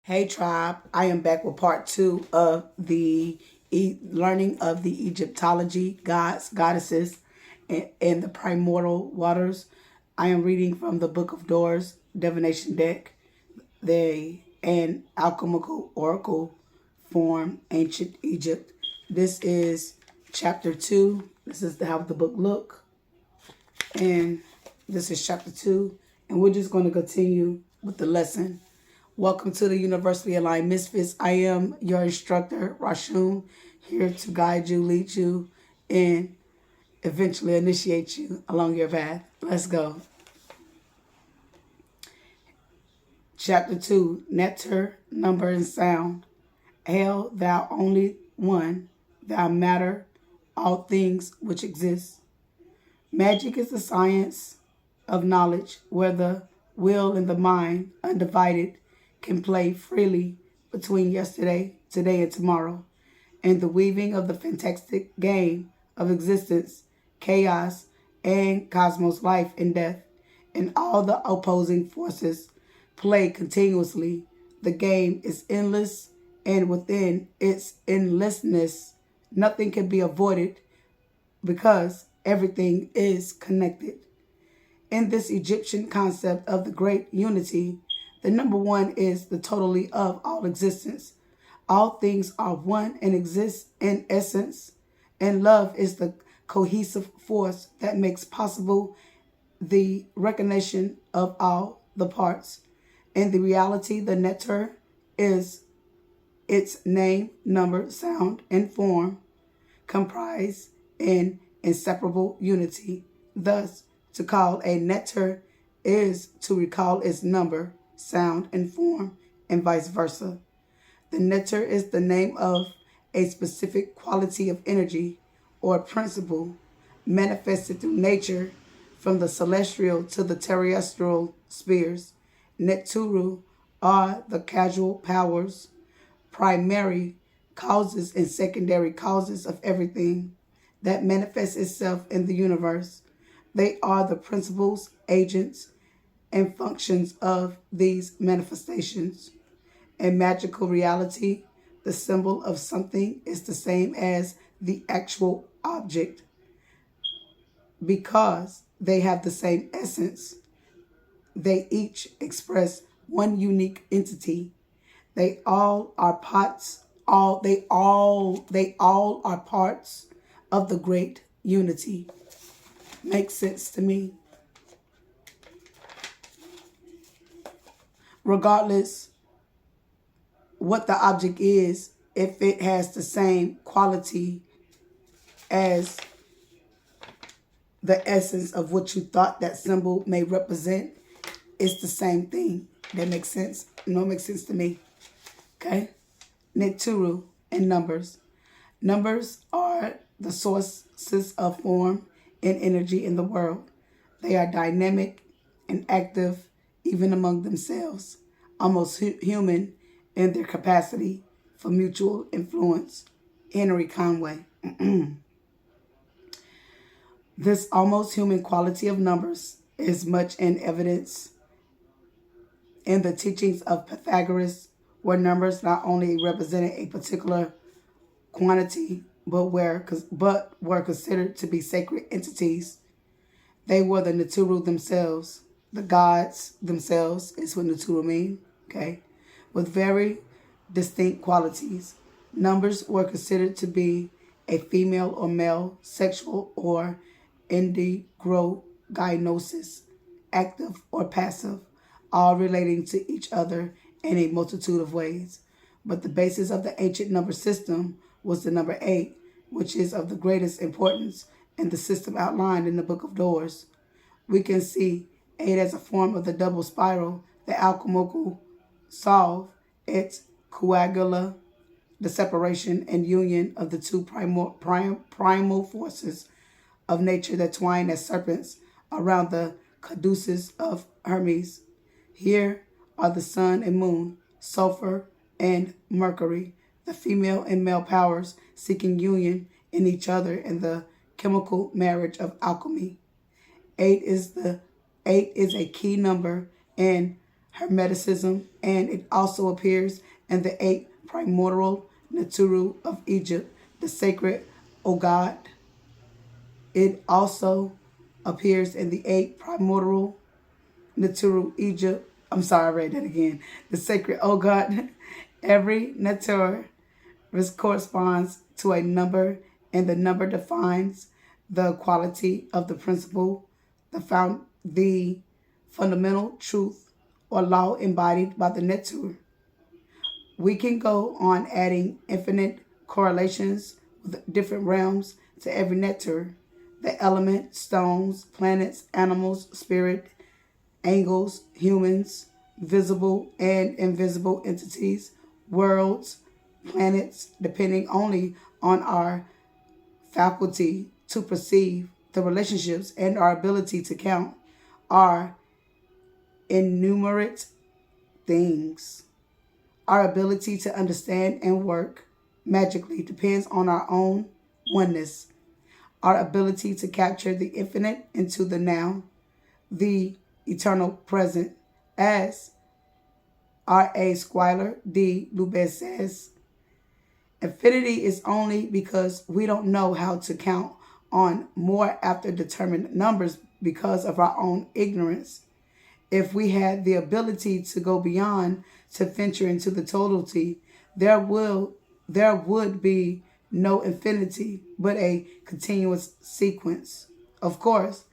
Hey tribe, I am back with part two of the learning of the Egyptology, gods, goddesses, and the primordial waters. I am reading from the Book of Doors, divination deck, an alchemical oracle form, ancient Egypt. This is chapter two. This is how the book look, and this is chapter two, and we're just going to continue with the lesson. Welcome to the Universally Aligned Misfits. I am your instructor, Rashun, here to guide you, lead you, and eventually initiate you along your path. Let's go. Chapter 2, Nectar, Number, and Sound. Hail, thou only one, thou matter, all things which exist. Magic is the science of knowledge where the will and the mind, undivided, can play freely between yesterday, today, and tomorrow, and the weaving of the fantastic game of existence, chaos, and cosmos life and death, and all the opposing forces play continuously. The game is endless, and within its endlessness, nothing can be avoided because everything is connected. In this Egyptian concept of the great unity, the number one is the totally of all existence. All things are one and exist in essence, and love is the cohesive force that makes possible the recognition of all the parts. In the reality, the nectar is its name, number, sound, and form comprise in inseparable unity. Thus, to call a nectar is to recall its number, sound, and form, and vice versa. The nectar is the name of a specific quality of energy or principle manifested through nature from the celestial to the terrestrial spheres. Neturu are the causal powers, primary causes and secondary causes of everything that manifests itself in the universe. They are the principles, agents, and functions of these manifestations. In magical reality, the symbol of something is the same as the actual object because they have the same essence. They each express one unique entity. They all are parts. They all are parts of the great unity. Makes sense to me. Regardless what the object is, if it has the same quality as the essence of what you thought that symbol may represent, it's the same thing. That makes sense? No, it makes sense to me. Okay? Neturu and numbers. Numbers are the sources of form and energy in the world. They are dynamic and active even among themselves, almost human in their capacity for mutual influence. Henry Conway. This almost human quality of numbers is much in evidence in the teachings of Pythagoras, where numbers not only represented a particular quantity, but were considered to be sacred entities. They were the Naturu themselves. The gods themselves is what Naturu mean, okay? With very distinct qualities. Numbers were considered to be a female or male, sexual or endogynosis, active or passive, all relating to each other in a multitude of ways. But the basis of the ancient number system was the number 8, which is of the greatest importance in the system outlined in the Book of Doors. We can see 8 as a form of the double spiral that alchemical solve its coagula, the separation and union of the two primal forces of nature that twine as serpents around the caduceus of Hermes. Here are the sun and moon, sulfur and mercury, the female and male powers seeking union in each other in the chemical marriage of alchemy. 8 is a key number in Hermeticism, and it also appears in the 8 primordial Naturu of Egypt, the sacred Ogad. It also appears in the 8 primordial Naturu Egypt. I'm sorry, I read that again. The sacred Ogad. Every Natur corresponds to a number, and the number defines the quality of the principle, the fundamental truth or law embodied by the Natur. We can go on adding infinite correlations with different realms to every Natur. The element, stones, planets, animals, spirit, angels, humans, visible and invisible entities, worlds, planets, depending only on our faculty to perceive the relationships and our ability to count, are innumerate things. Our ability to understand and work magically depends on our own oneness. Our ability to capture the infinite into the now, the eternal present, as R.A. Squiler D. Lubez says, infinity is only because we don't know how to count on more after determined numbers because of our own ignorance. If we had the ability to go beyond, to venture into the totality, there would be no infinity, but a continuous sequence. Of course,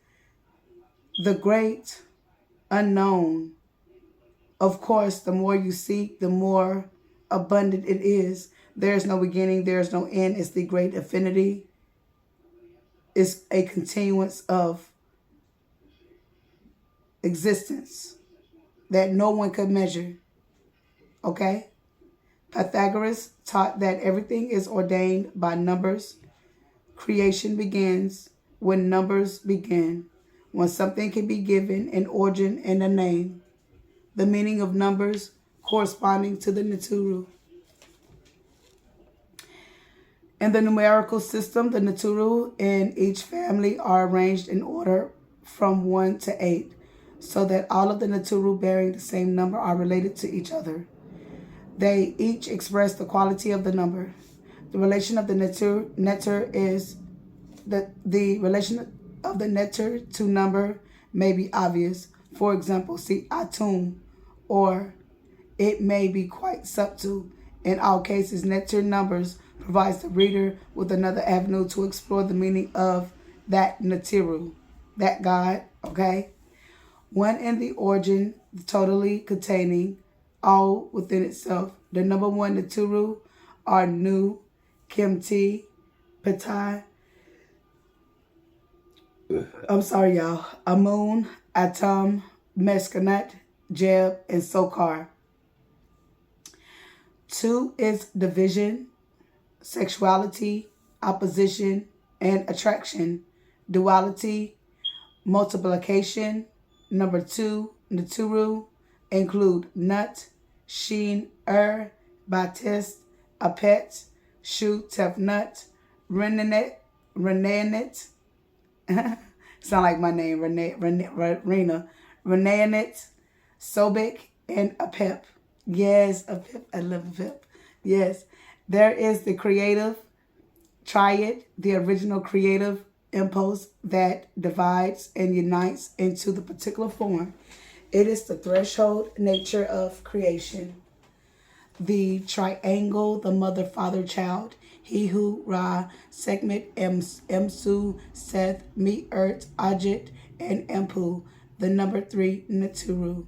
the great unknown. Of course, the more you seek, the more abundant it is. There is no beginning, there is no end. It's the great infinity. It's a continuance of existence that no one could measure. Okay? Pythagoras taught that everything is ordained by numbers. Creation begins when numbers begin. When something can be given an origin and a name, the meaning of numbers corresponding to the Naturu. In the numerical system, the Naturu in each family are arranged in order from 1 to 8, so that all of the Naturu bearing the same number are related to each other. They each express the quality of the number. The relation of the Neter is the relation of the Neter to number may be obvious. For example, see Atum, or it may be quite subtle. In all cases, Neter numbers provides the reader with another avenue to explore the meaning of that Natiru, that God, okay? One in the origin, totally containing all within itself. The number 1 Naturu are Nu, Kimti, Patai, I'm sorry, y'all, Amun, Atum, Meskanat, Jeb, and Sokar. 2 is division, sexuality, opposition, and attraction, duality, multiplication. Number 2, Naturu, include Nut, Sheen, Batist, Apet, Shu, Tefnut, Renanet, sound like my name, Rena, Renanet, Sobek, and Apep. Yes, Apep, I love Apep. Yes, there is the creative triad, the original creative impulse that divides and unites into the particular form. It is the threshold nature of creation. The triangle, the mother, father, child, he who, Ra, Sekhmet, Emsu, Seth, Me, Ert, Ajit, and Empu, the number 3, Naturu.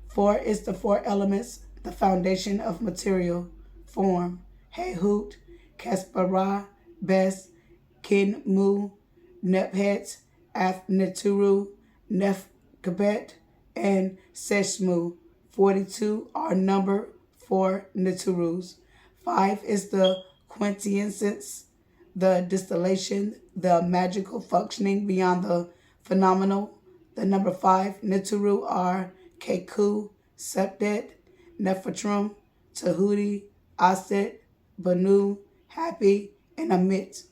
4 is the 4 elements, the foundation of material form. Hehut, Kaspara, Bes, Kin, Mu, Nephet, Af, Naturu, Nefkabet, and Seshmu. 42 are number 4 Naturus. 5 is the quintessence, the distillation, the magical functioning beyond the phenomenal. The number 5 Naturu are Keku, Septet, Nephatrum, Tahuti, Aset, Banu, Happy, and Amit.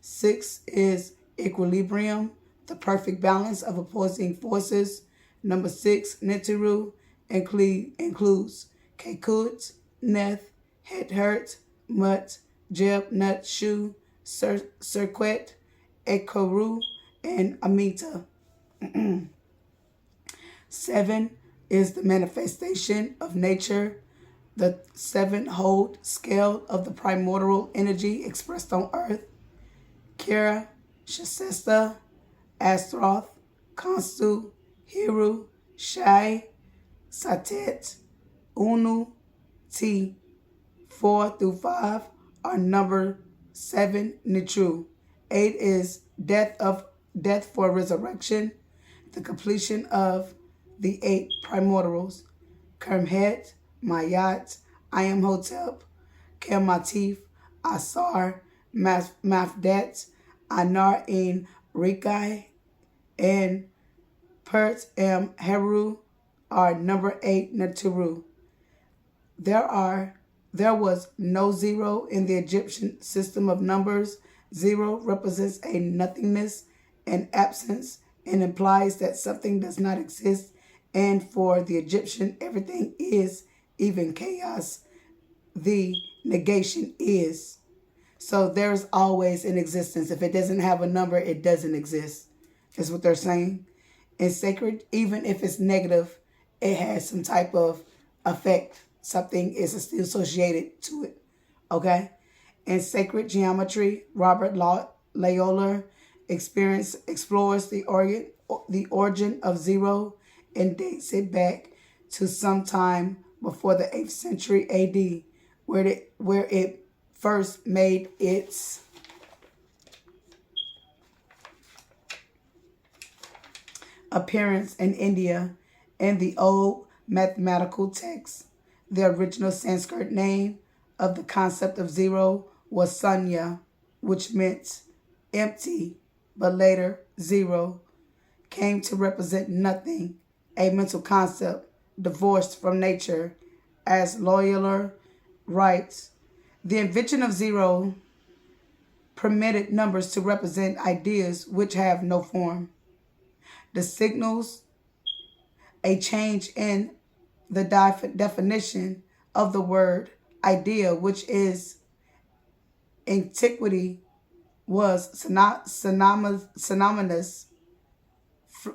6 is equilibrium, the perfect balance of opposing forces. Number 6, Netiru, includes Kekut, Neth, Het Hurt, Mut, Jeb, Nut, Shu, Circuit, Ekoru, and Amita. 7 is the manifestation of nature, the sevenfold scale of the primordial energy expressed on earth. Kira, Shasesta, Astroth, Kansu, Hiru, Shai, Satet, Unu, T. 4 through 5 are number 7 Nitru. 8 is death for resurrection, the completion of the 8 primordials. Kermhet, Mayat, Imhotep, Kermatif, Asar, Mafdet, Anar in Rikai, and Pert M. Heru are number 8 Naturu. There was no zero in the Egyptian system of numbers. Zero represents a nothingness and absence and implies that something does not exist. And for the Egyptian, everything is, even chaos. The negation is. So there's always an existence. If it doesn't have a number, it doesn't exist. Is what they're saying. In sacred, even if it's negative, it has some type of effect. Something is still associated to it. Okay? In sacred geometry, Robert Loyola explores the origin of zero and dates it back to sometime before the 8th century AD, where it first made its appearance in India in the old mathematical texts. The original Sanskrit name of the concept of zero was Sunya, which meant empty, but later zero came to represent nothing, a mental concept divorced from nature. As Loyola writes, the invention of zero permitted numbers to represent ideas which have no form. This signals a change in the definition of the word idea, which is antiquity was synonymous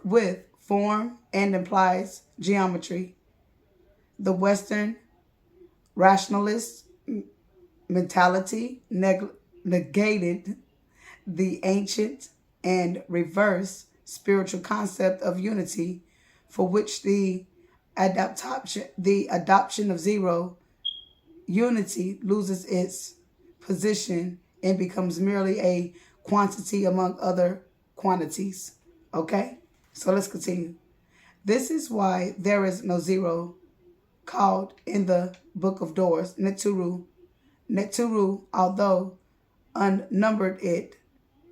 with form and implies geometry. The Western rationalist mentality negated the ancient and reverse spiritual concept of unity, for which the adoption of zero unity loses its position and becomes merely a quantity among other quantities. Okay? So let's continue. This is why there is no zero called in the Book of Doors, Neturu. Neturu, although unnumbered it,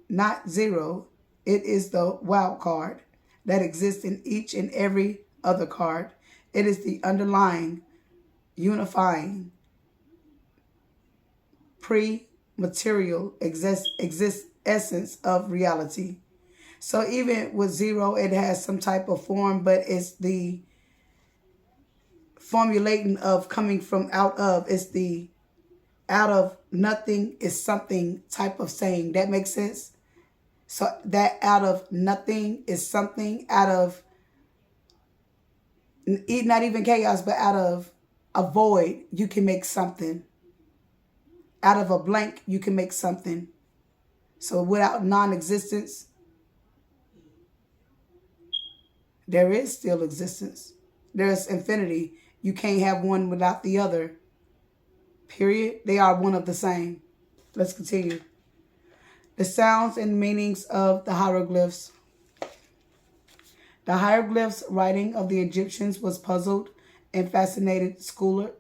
not zero, it is the wild card that exists in each and every other card. It is the underlying, unifying, pre-material essence of reality. So even with zero, it has some type of form, but it's the formulating of coming from out of. It's the out of nothing is something type of saying. That makes sense? So that out of nothing is something, out of not even chaos, but out of a void, you can make something. Out of a blank, you can make something. So without non-existence, there is still existence. There's infinity. You can't have one without the other. Period. They are one of the same. Let's continue. The sounds and meanings of the hieroglyphs. The hieroglyphs writing of the Egyptians was puzzled and fascinated scholars,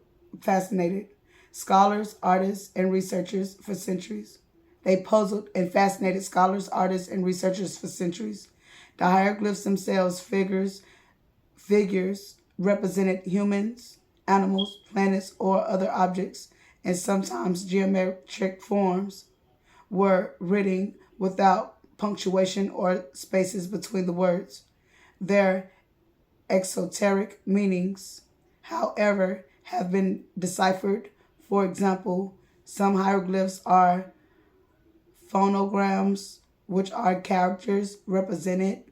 artists, and researchers for centuries. They puzzled and fascinated scholars, artists, and researchers for centuries. The hieroglyphs themselves, figures represented humans, animals, planets, or other objects, and sometimes geometric forms, were written without punctuation or spaces between the words. Their exoteric meanings however, have been deciphered. For example, some hieroglyphs are phonograms, which are characters representing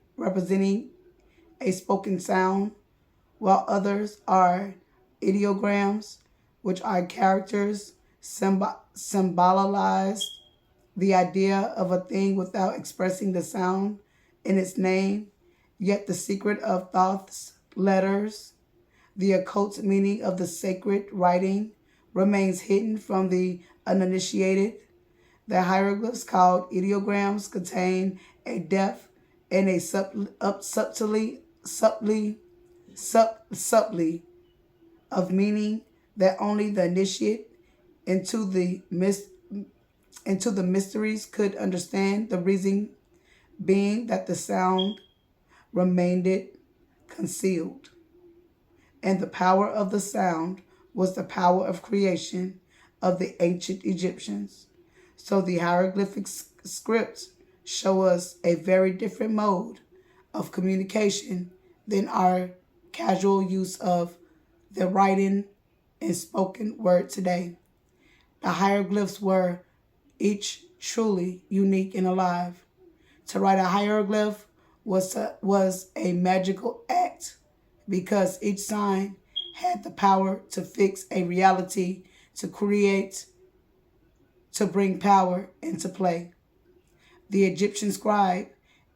a spoken sound, while others are ideograms, which are characters symbolize the idea of a thing without expressing the sound in its name. Yet the secret of Thoth's letters, the occult meaning of the sacred writing, remains hidden from the uninitiated. The hieroglyphs called ideograms contain a depth and a subtly of meaning that only the initiate into the mysteries could understand, the reason being that the sound remained concealed, and the power of the sound was the power of creation of the ancient Egyptians. So the hieroglyphic scripts show us a very different mode of communication than our casual use of the writing and spoken word today. The hieroglyphs were each truly unique and alive. To write a hieroglyph was a magical act because each sign had the power to fix a reality, to create, to bring power into play. The Egyptian scribe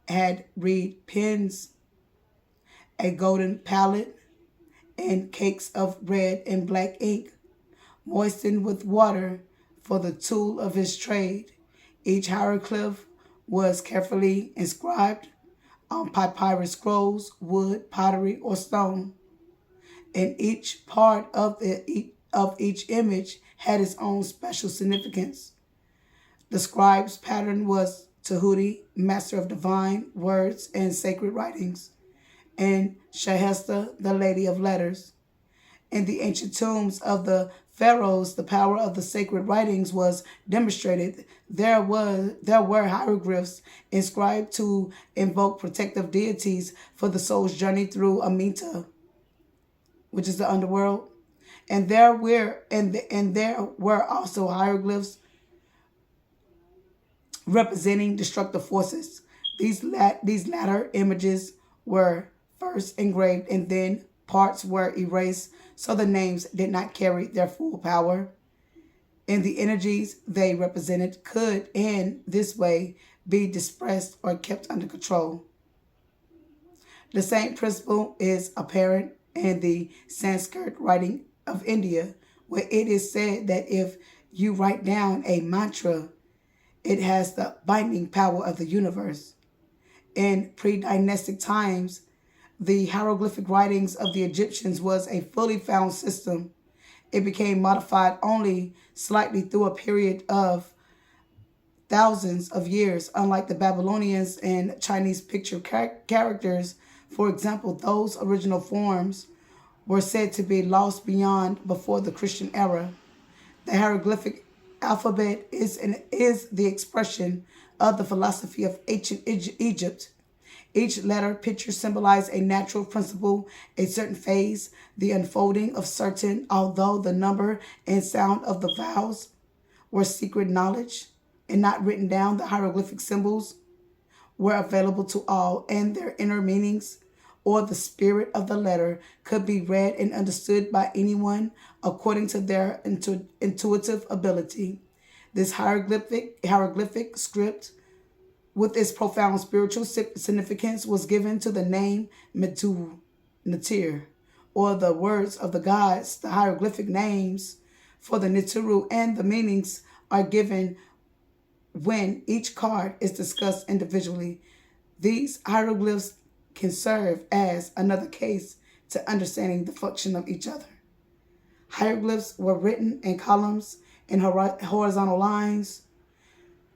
had reed pens, a golden palette, and cakes of red and black ink, moistened with water for the tool of his trade. Each hieroglyph was carefully inscribed on papyrus scrolls, wood, pottery, or stone, and each part of each image had its own special significance. The scribe's pattern was Tahuti, master of divine words and sacred writings, and Shahesta, the lady of letters. In the ancient tombs of the pharaohs, the power of the sacred writings was demonstrated. There were hieroglyphs inscribed to invoke protective deities for the soul's journey through Amenta, which is the underworld. And there were also hieroglyphs representing destructive forces. These latter images were first engraved and then parts were erased so the names did not carry their full power. And the energies they represented could, in this way, be dispersed or kept under control. The same principle is apparent in the Sanskrit writing of India, where it is said that if you write down a mantra, it has the binding power of the universe. In pre-dynastic times, the hieroglyphic writings of the Egyptians was a fully found system. It became modified only slightly through a period of thousands of years, unlike the Babylonians and Chinese picture characters. For example, those original forms were said to be lost before the Christian era. The hieroglyphic alphabet is the expression of the philosophy of ancient Egypt. Each letter picture symbolized a natural principle, a certain phase, the unfolding of certain, although the number and sound of the vowels were secret knowledge and not written down, the hieroglyphic symbols were available to all, and their inner meanings or the spirit of the letter could be read and understood by anyone according to their intuitive ability. This hieroglyphic script, with its profound spiritual significance, was given to the name Metu, Natir, or the words of the gods. The hieroglyphic names for the Nitiru and the meanings are given when each card is discussed individually. These hieroglyphs can serve as another case to understanding the function of each other. Hieroglyphs were written in columns and horizontal lines,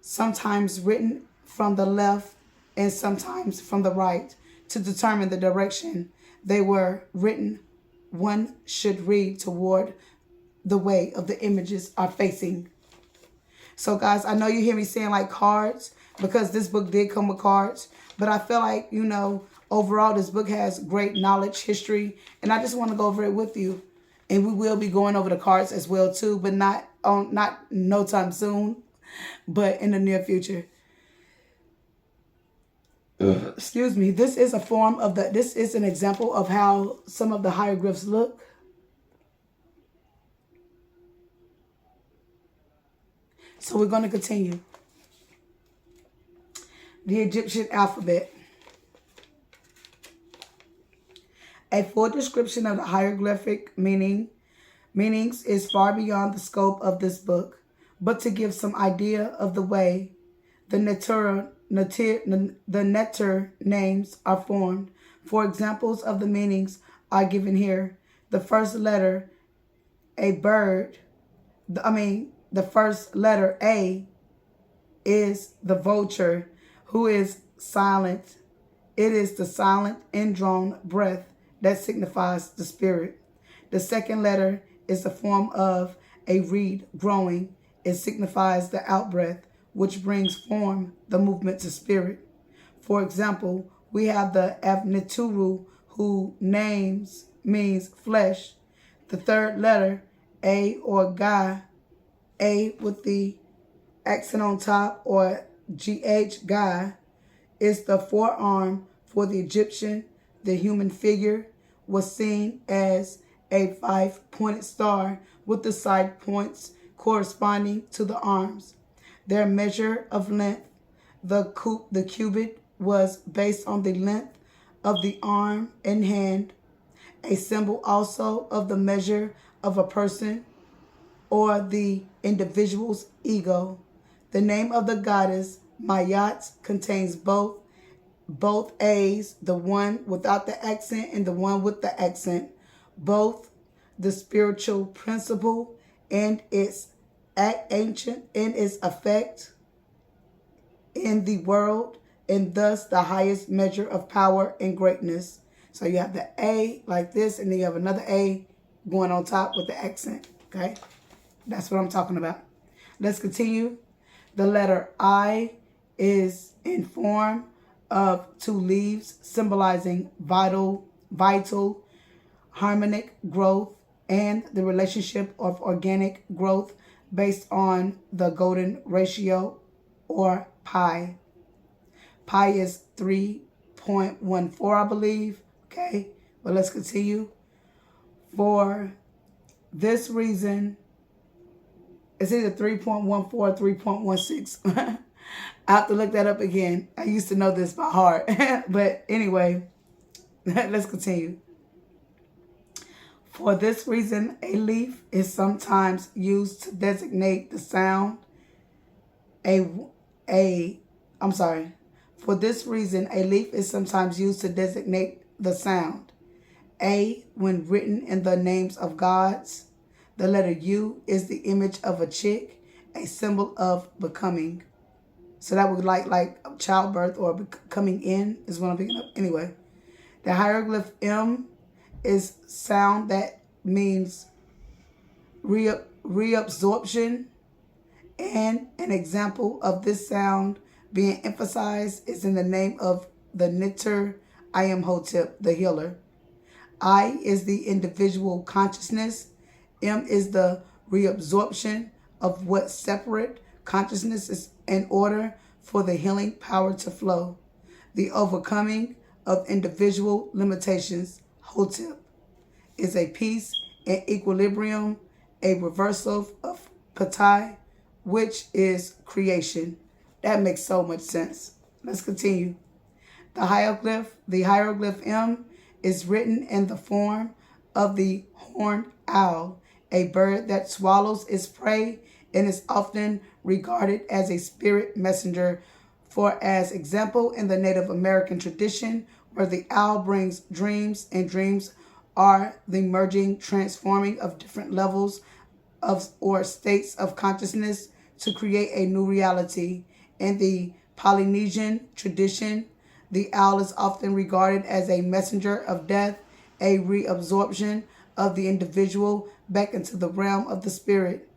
sometimes written from the left and sometimes from the right. To determine the direction they were written, one should read toward the way of the images are facing. So guys, I know you hear me saying like cards because this book did come with cards, but I feel like, overall this book has great knowledge, history, and I just want to go over it with you. And we will be going over the cards as well too, but not no time soon, but in the near future. Excuse me. This is a form of this is an example of how some of the hieroglyphs look. So we're going to continue. The Egyptian alphabet. A full description of the hieroglyphic meanings is far beyond the scope of this book, but to give some idea of the way the letter names are formed. For examples of the meanings are given here. The first letter, a bird, the first letter A is the vulture, who is silent. It is the silent indrawn breath that signifies the spirit. The second letter is the form of a reed growing. It signifies the outbreath, which brings form, the movement to spirit. For example, we have the Avnituru, who names means flesh. The third letter, A or Ga, A with the accent on top, or GH, Ga, is the forearm for the Egyptian. The human figure was seen as a 5-pointed star with the side points corresponding to the arms. Their measure of length, the cubit, was based on the length of the arm and hand, a symbol also of the measure of a person or the individual's ego. The name of the goddess, Mayat, contains both A's, the one without the accent and the one with the accent, both the spiritual principle and its ancient in its effect in the world, and thus the highest measure of power and greatness. So you have the A like this, and then you have another A going on top with the accent. Okay, that's what I'm talking about. Let's continue. The letter I is in form of 2 leaves, symbolizing vital, harmonic growth and the relationship of organic growth based on the golden ratio, or pi. Pi is 3.14, I believe. Okay, but let's continue. For this reason, it's either 3.14 or 3.16. I have to look that up again. I used to know this by heart. But anyway, let's continue. For this reason, a leaf is sometimes used to designate the sound. For this reason, a leaf is sometimes used to designate the sound. A, when written in the names of gods. The letter U is the image of a chick, a symbol of becoming. So that would like childbirth or coming in is what I'm thinking of. Anyway, the hieroglyph M is sound that means reabsorption. And an example of this sound being emphasized is in the name of the Nitter Imhotep, the healer. I is the individual consciousness. M is the reabsorption of what separate consciousness is in order for the healing power to flow. The overcoming of individual limitations, Hotep, is a peace and equilibrium, a reversal of Patai, which is creation. That makes so much sense. Let's continue. The hieroglyph M is written in the form of the horned owl, a bird that swallows its prey and is often regarded as a spirit messenger. For as example, in the Native American tradition, where the owl brings dreams, and dreams are the merging, transforming of different levels of or states of consciousness to create a new reality. In the Polynesian tradition, the owl is often regarded as a messenger of death, a reabsorption of the individual back into the realm of the spirit.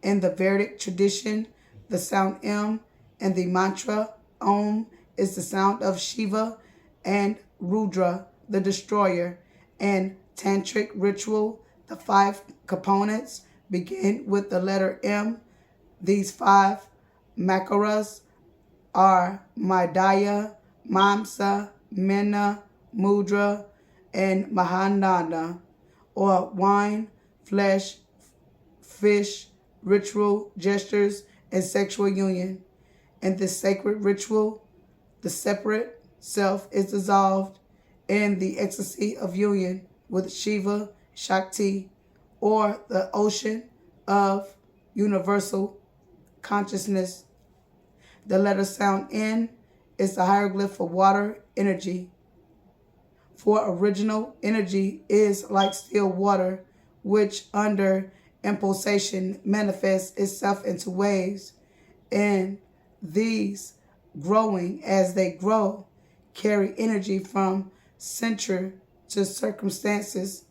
In the Vedic tradition, the sound M and the mantra Om is the sound of Shiva and Rudra, the destroyer. And tantric ritual, The 5 components begin with the letter M. These 5 makaras are Madaya, Mamsa, Mena, Mudra, and Mahananda, or wine, flesh, fish, ritual, gestures, and sexual union. In this sacred ritual, the separate self is dissolved in the ecstasy of union with Shiva, Shakti, or the ocean of universal consciousness. The letter sound N is the hieroglyph for water energy. For original energy is like still water, which under impulsation manifests itself into waves, and these, growing as they grow, carry energy from center to circumferences.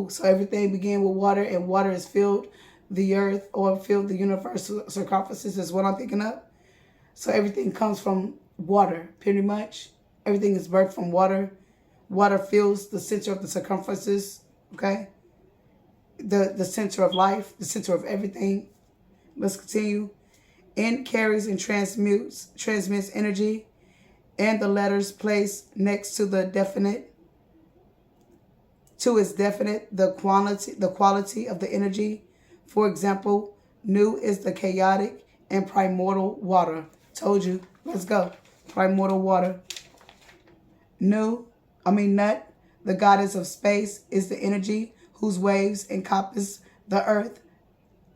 So everything began with water, and water has filled the earth or filled the universe. Circumferences is what I'm thinking of. So everything comes from water, pretty much. Everything is birthed from water. Water fills the center of the circumferences, okay? The center of life, the center of everything. Let's continue. N carries and transmits energy, and the letters placed next to the definite, to its definite, the quality of the energy. For example, Nu is the chaotic and primordial water. Told you. Let's go. Primordial water. Nut, the goddess of space, is the energy whose waves encompass the earth.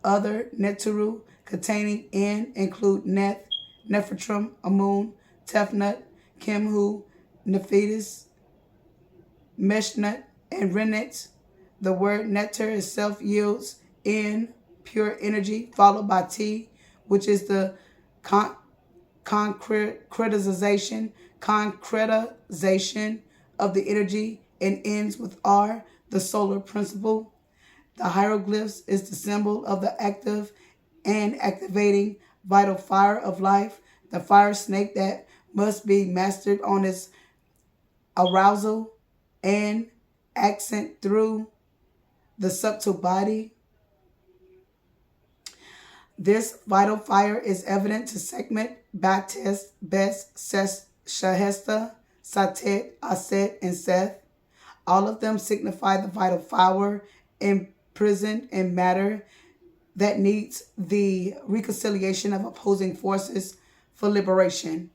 Other Neteru containing N include Neth, Nefertrum, Amun, Tefnut, Kemhu, Nephthys, Meshnut, and Renet. The word nectar itself yields N, pure energy, followed by T, which is the concretization of the energy, and ends with R, the solar principle. The hieroglyphs is the symbol of the active and activating vital fire of life, the fire snake that must be mastered on its arousal and accent through the subtle body. This vital fire is evident to Sekhmet, Baptist, Bes, Shahesta, Satet, Aset, and Seth. All of them signify the vital fire imprisoned in matter that needs the reconciliation of opposing forces for liberation.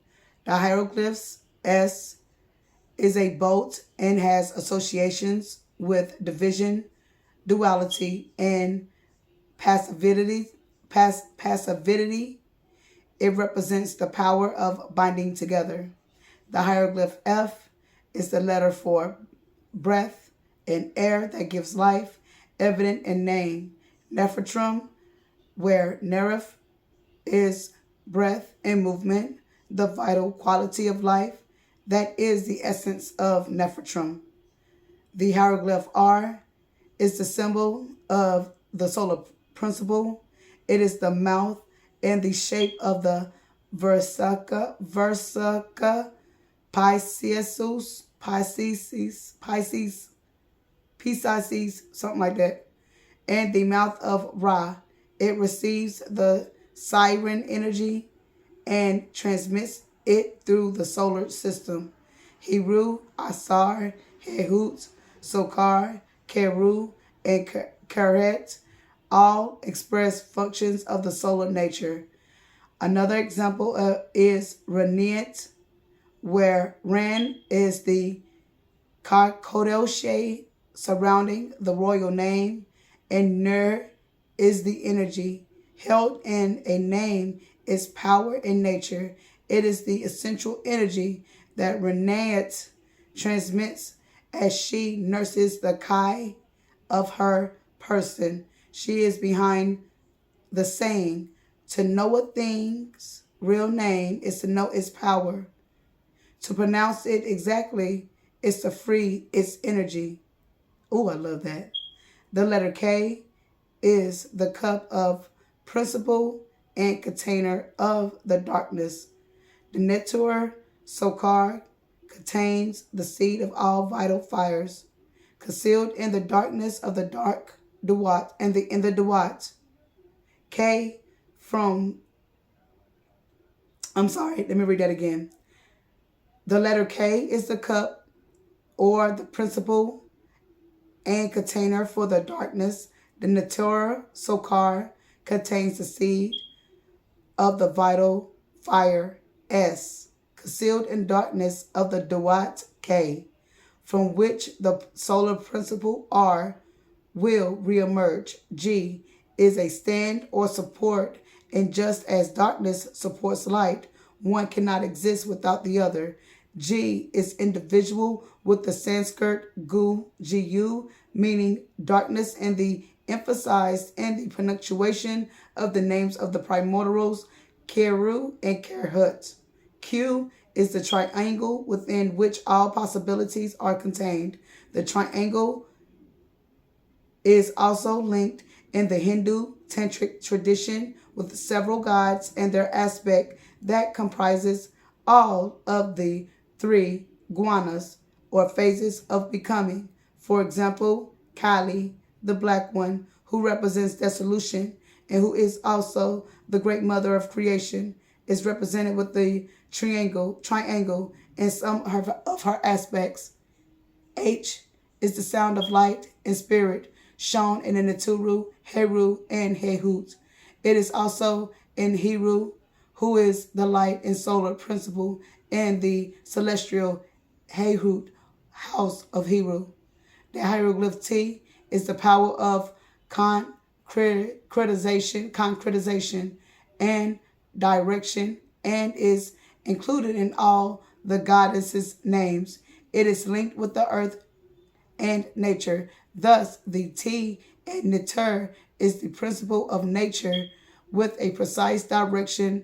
The hieroglyphs S is a bolt and has associations with division, duality, and passivity. It represents the power of binding together. The hieroglyph F is the letter for breath and air that gives life, evident in name. Nefertrum, where Neref is breath and movement, the vital quality of life, that is the essence of Nefertrum. The hieroglyph R is the symbol of the solar principle. It is the mouth and the shape of the Versica, Pisces, something like that, and the mouth of Ra. It receives the siren energy and transmits it through the solar system. Heru, Asar, Hehut, Sokar, Keru, and Keret all express functions of the solar nature. Another example is Reniet, where Ren is the Kodoshe surrounding the royal name, and Ner is the energy. Held in a name is power in nature. It is the essential energy that Reneat transmits as she nurses the Kai of her person. She is behind the saying, to know a thing's real name is to know its power. To pronounce it exactly is to free its energy. Oh, I love that. The letter K is the cup of principle and container of the darkness. The Netur Sokar contains the seed of all vital fires. concealed in the darkness of the dark Duat, and in the Duat. K from, I'm sorry, let me read that again. The letter K is the cup or the principle and container for the darkness. The Natura Sokar contains the seed of the vital fire S, concealed in darkness of the Duat K, from which the solar principle R will reemerge. G is a stand or support, and just as darkness supports light, one cannot exist without the other. G is individual with the Sanskrit gu, meaning darkness, and the emphasized in the punctuation of the names of the primordials Keru and Kerhut. Q is the triangle within which all possibilities are contained. The triangle is also linked in the Hindu tantric tradition with several gods and their aspect that comprises all of the three guanas or phases of becoming. For example, Kali, the black one, who represents dissolution and who is also the great mother of creation, is represented with the triangle in some of her aspects. H is the sound of light and spirit, shown in the Naturu, Heru, and Hehut. It is also in Heru, who is the light and solar principle, and the celestial Hehut, house of Heru. The hieroglyph T is the power of concretization, and direction, and is included in all the goddesses' names. It is linked with the earth and nature. Thus, the T in Neter is the principle of nature with a precise direction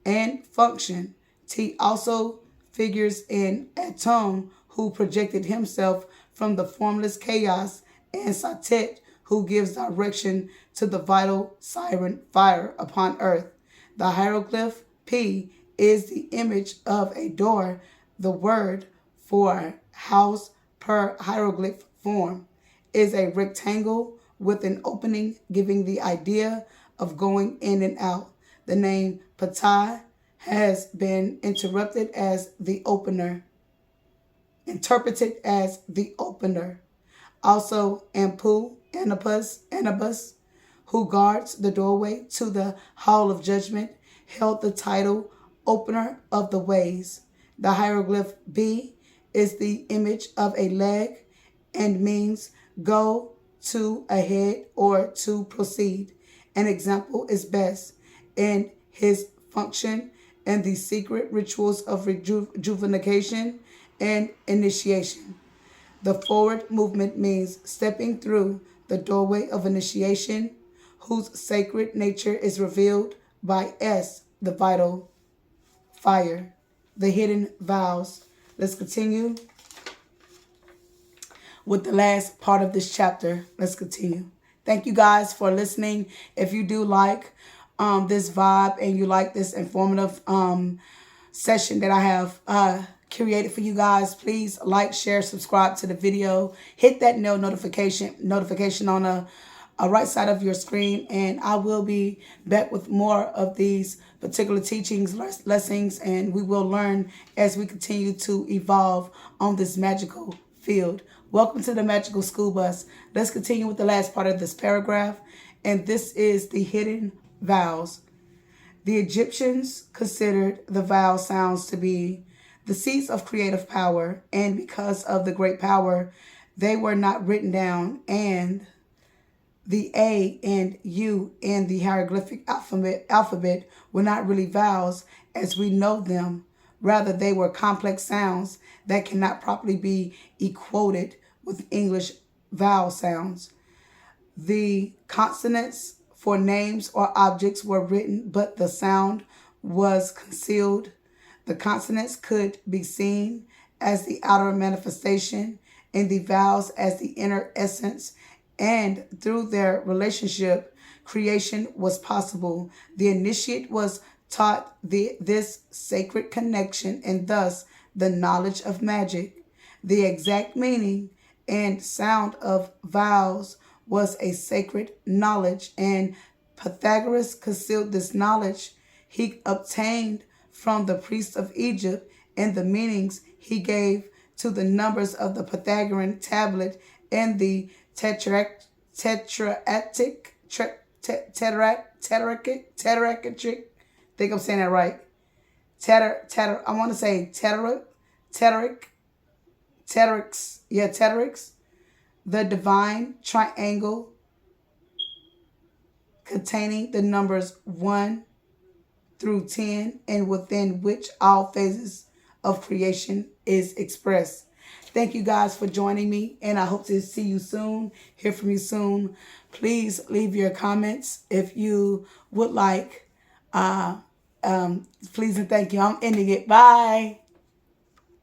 and function. T also figures in Atum, who projected himself from the formless chaos, and Satet, who gives direction to the vital siren fire upon earth. The hieroglyph P is the image of a door, the word for house per hieroglyph form is a rectangle with an opening giving the idea of going in and out. The name Patai has been interpreted as the opener. Also, Anubis, who guards the doorway to the Hall of Judgment, held the title Opener of the Ways. The hieroglyph B is the image of a leg and means go to ahead or to proceed. An example is best in his function and the secret rituals of rejuvenation and initiation. The forward movement means stepping through the doorway of initiation, whose sacred nature is revealed by S, the vital fire. The hidden vows. Let's continue with the last part of this chapter. Let's continue. Thank you guys for listening. If you do like this vibe and you like this informative session that I have created for you guys, please like, share, subscribe to the video. Hit that notification on the right side of your screen, and I will be back with more of these particular teachings, lessons, and we will learn as we continue to evolve on this magical field. Welcome to the Magical School Bus. Let's continue with the last part of this paragraph, and this is the hidden vowels. The Egyptians considered the vowel sounds to be the seats of creative power, and because of the great power, they were not written down, and the A and U in the hieroglyphic alphabet were not really vowels as we know them. Rather, they were complex sounds that cannot properly be equated with English vowel sounds. The consonants for names or objects were written, but the sound was concealed. The consonants could be seen as the outer manifestation and the vowels as the inner essence, and through their relationship, creation was possible. The initiate was taught this sacred connection and thus the knowledge of magic. The exact meaning and sound of vowels was a sacred knowledge, and Pythagoras concealed this knowledge he obtained from the priests of Egypt, and the meanings he gave to the numbers of the Pythagorean tablet and the tetraatic, tetraatic, I think I'm saying that right. I want to say tetrix, the divine triangle containing the numbers 1 through 10, and within which all phases of creation is expressed. Thank you guys for joining me, and I hope to see you soon, hear from you soon. Please leave your comments if you would like. Please and thank you. I'm ending it. Bye.